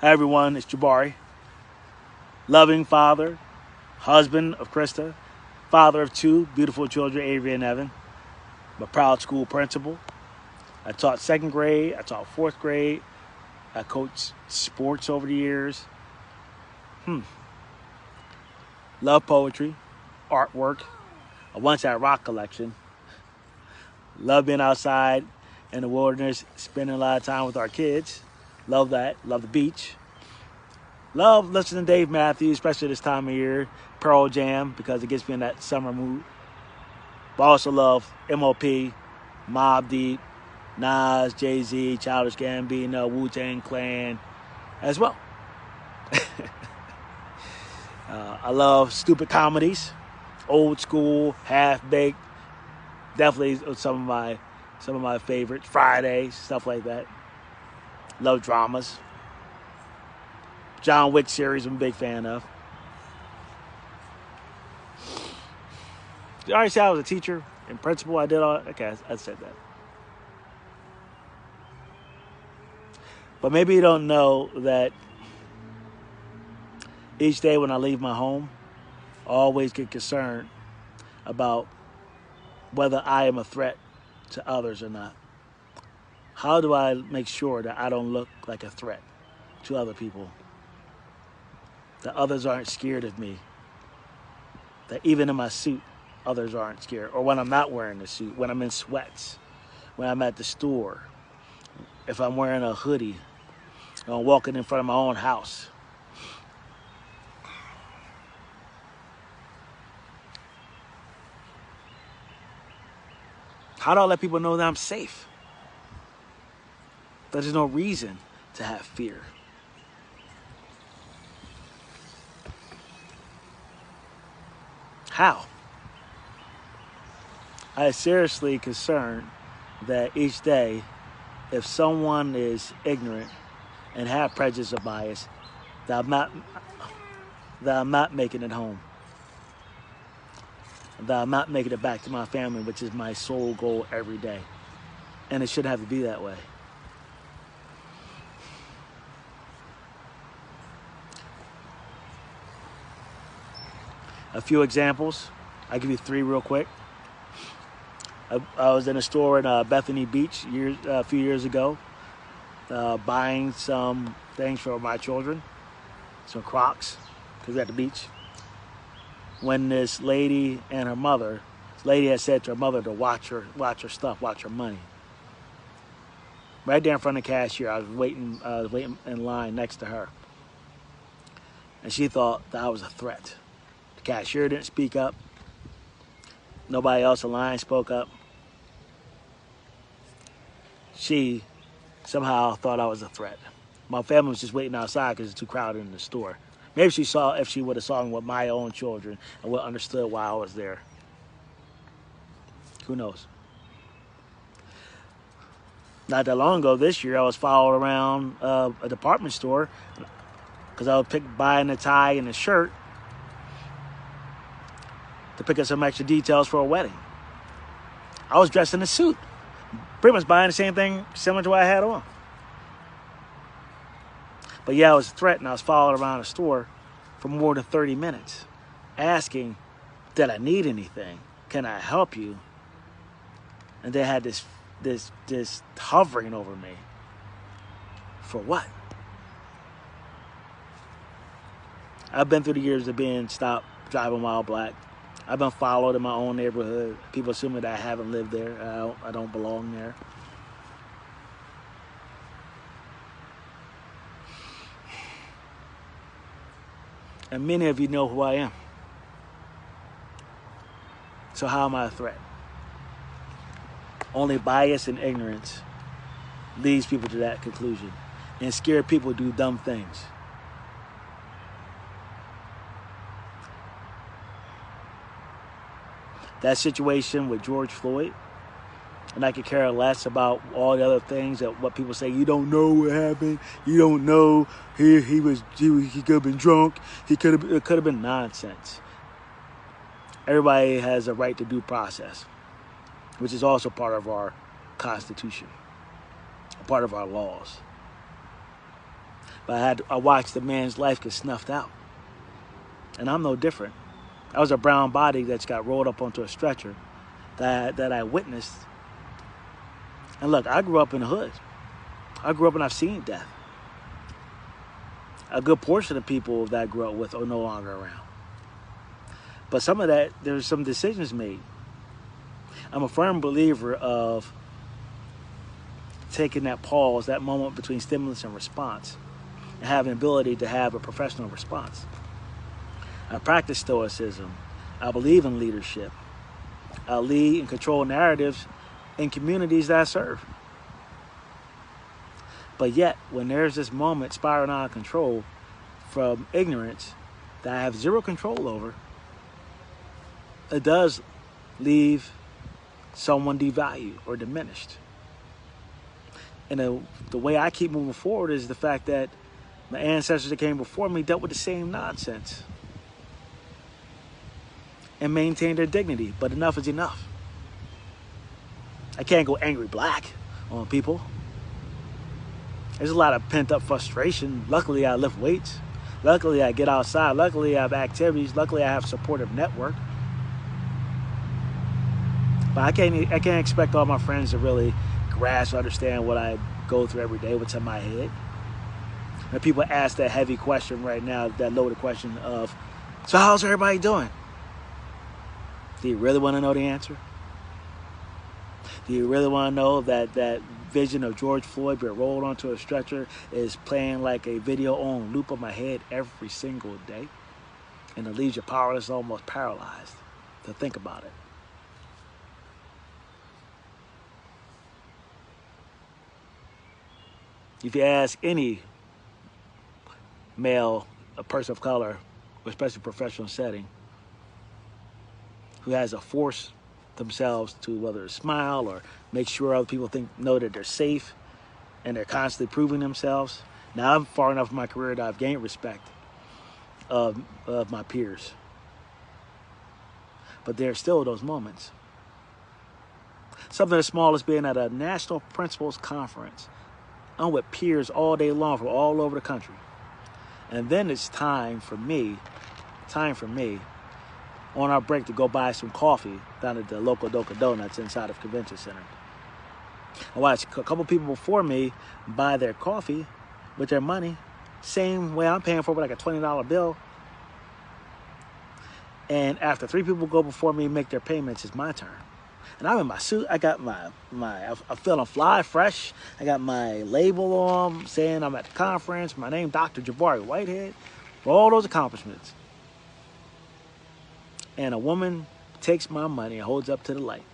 Hi everyone, it's Jabari. Loving father, husband of Krista, father of two beautiful children, Avery and Evan. I'm a proud school principal. I taught second grade, I taught fourth grade. I coached sports over the years. Love poetry, artwork. I once had a rock collection. Love being outside in the wilderness, spending a lot of time with our kids. Love that. Love the beach. Love listening to Dave Matthews, especially this time of year. Pearl Jam, because it gets me in that summer mood. But I also love MOP, Mobb Deep, Nas, Jay-Z, Childish Gambino, Wu-Tang Clan as well. I love stupid comedies, old school, half-baked. Definitely some of my favorites. Fridays, stuff like that. Love dramas. John Wick series, I'm a big fan of. You already said I was a teacher and principal. I did all. Okay, I said that. But maybe you don't know that each day when I leave my home, I always get concerned about whether I am a threat to others or not. How do I make sure that I don't look like a threat to other people? That others aren't scared of me. That even in my suit, others aren't scared. Or when I'm not wearing a suit, when I'm in sweats, when I'm at the store, if I'm wearing a hoodie, or I'm walking in front of my own house. How do I let people know that I'm safe? That there's no reason to have fear. How? I am seriously concerned that each day, if someone is ignorant and have prejudice or bias, that I'm not making it home. That I'm not making it back to my family, which is my sole goal every day. And it shouldn't have to be that way. A few examples. I'll give you three real quick. I was in a store in Bethany Beach a few years ago, buying some things for my children, some Crocs, because we're at the beach. When this lady and her mother, this lady had said to her mother to watch her stuff, watch her money. Right there in front of the cashier, I was waiting in line next to her, and she thought that I was a threat. The cashier didn't speak up. Nobody else in line spoke up. She somehow thought I was a threat. My family was just waiting outside because it's too crowded in the store. Maybe if she would have saw me with my own children and would have understood why I was there. Who knows? Not that long ago, this year, I was followed around a department store because I was buying a tie and a shirt to pick up some extra details for a wedding. I was dressed in a suit, pretty much buying the same thing similar to what I had on. But yeah, I was a threat, and I was followed around the store for more than 30 minutes, asking, did I need anything? Can I help you? And they had this hovering over me. For what? I've been through the years of being stopped driving while black. I've been followed in my own neighborhood. People assuming that I haven't lived there. I don't belong there. And many of you know who I am. So how am I a threat? Only bias and ignorance leads people to that conclusion. And scared people do dumb things. That situation with George Floyd, and I could care less about all the other things that what people say. You don't know what happened. You don't know. He could have been drunk. It could have been nonsense. Everybody has a right to due process, which is also part of our Constitution, a part of our laws. But I watched the man's life get snuffed out. And I'm no different. I was a brown body that's got rolled up onto a stretcher that I witnessed. And look, I grew up in the hood. I grew up and I've seen death. A good portion of people that I grew up with are no longer around. But some of that, there's some decisions made. I'm a firm believer of taking that pause, that moment between stimulus and response, and having the ability to have a professional response. I practice stoicism. I believe in leadership. I lead and control narratives in communities that I serve. But yet, when there's this moment spiraling out of control from ignorance that I have zero control over, it does leave someone devalued or diminished. And the way I keep moving forward is the fact that my ancestors that came before me dealt with the same nonsense and maintained their dignity. But enough is enough. I can't go angry black on people. There's a lot of pent-up frustration. Luckily, I lift weights. Luckily, I get outside. Luckily, I have activities. Luckily, I have a supportive network. But I can't expect all my friends to really grasp or understand what I go through every day, what's in my head. And people ask that heavy question right now, that loaded question of, so how's everybody doing? Do you really want to know the answer? Do you really want to know that vision of George Floyd being rolled onto a stretcher is playing like a video on loop on my head every single day? And it leaves you powerless, almost paralyzed to think about it. If you ask any male, a person of color, especially professional setting, who has to force themselves to whether smile or make sure other people know that they're safe and they're constantly proving themselves. Now I'm far enough in my career that I've gained respect of my peers. But there are still those moments. Something as small as being at a national principals conference. I'm with peers all day long from all over the country. And then it's time for me on our break to go buy some coffee down at the local Doka Donuts inside of Convention Center. I watched a couple people before me buy their coffee with their money, same way I'm paying for it, with like a $20 bill. And after 3 people go before me make their payments, it's my turn. And I'm in my suit. I got I'm feeling fly, fresh. I got my label on saying I'm at the conference. My name, Dr. Jabari Whitehead, for all those accomplishments. And a woman takes my money and holds up to the light.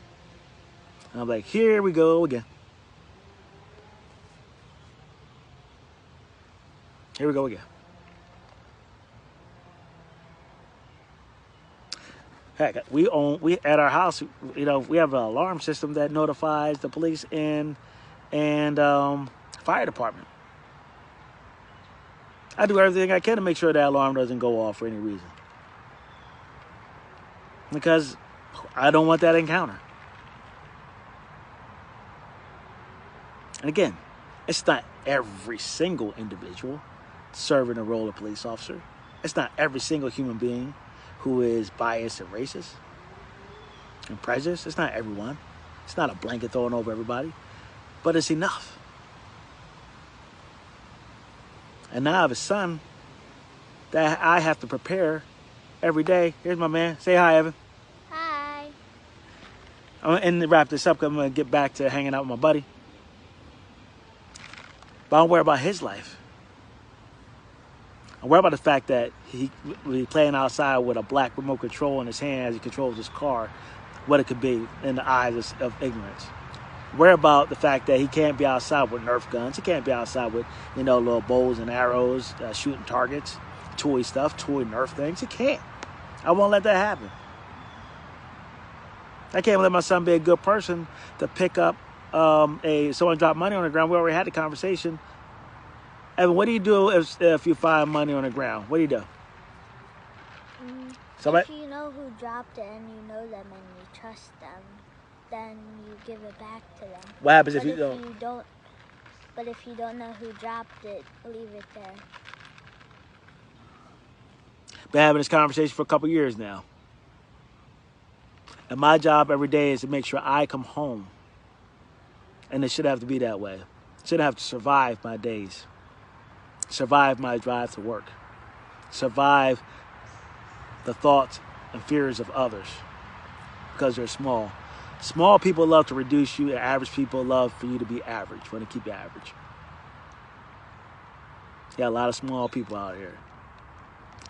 And I'm like, here we go again. Here we go again. Heck, we at our house, we have an alarm system that notifies the police and fire department. I do everything I can to make sure that alarm doesn't go off for any reason, because I don't want that encounter. And again, it's not every single individual serving the role of police officer. It's not every single human being who is biased and racist and prejudiced. It's not everyone. It's not a blanket thrown over everybody, but it's enough. And now I have a son that I have to prepare every day. Here's my man. Say hi, Evan. Hi. I'm going to wrap this up because I'm going to get back to hanging out with my buddy. But I don't worry about his life. I worry about the fact that he's playing outside with a black remote control in his hand as he controls his car, what it could be in the eyes of ignorance. Worry about the fact that he can't be outside with Nerf guns. He can't be outside with, little bows and arrows, shooting targets, toy stuff, toy Nerf things. He can't. I won't let that happen. I can't let my son be a good person to pick up someone dropped money on the ground. We already had the conversation. Evan, what do you do if you find money on the ground? What do you do? If you know who dropped it and you know them and you trust them, then you give it back to them. What happens if but you don't? If you don't, But if you don't know who dropped it, leave it there. Been having this conversation for a couple years now. And my job every day is to make sure I come home. And it should have to be that way. Shouldn't have to survive my days. Survive my drive to work. Survive the thoughts and fears of others because they're small. Small people love to reduce you, and average people love for you to be average, want to keep you average. Yeah, a lot of small people out here.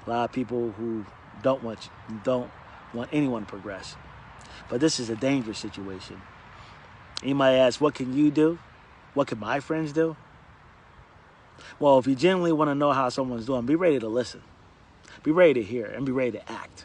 A lot of people who don't want anyone to progress. But this is a dangerous situation. You might ask, what can you do? What can my friends do? Well, if you genuinely want to know how someone's doing, be ready to listen. Be ready to hear and be ready to act.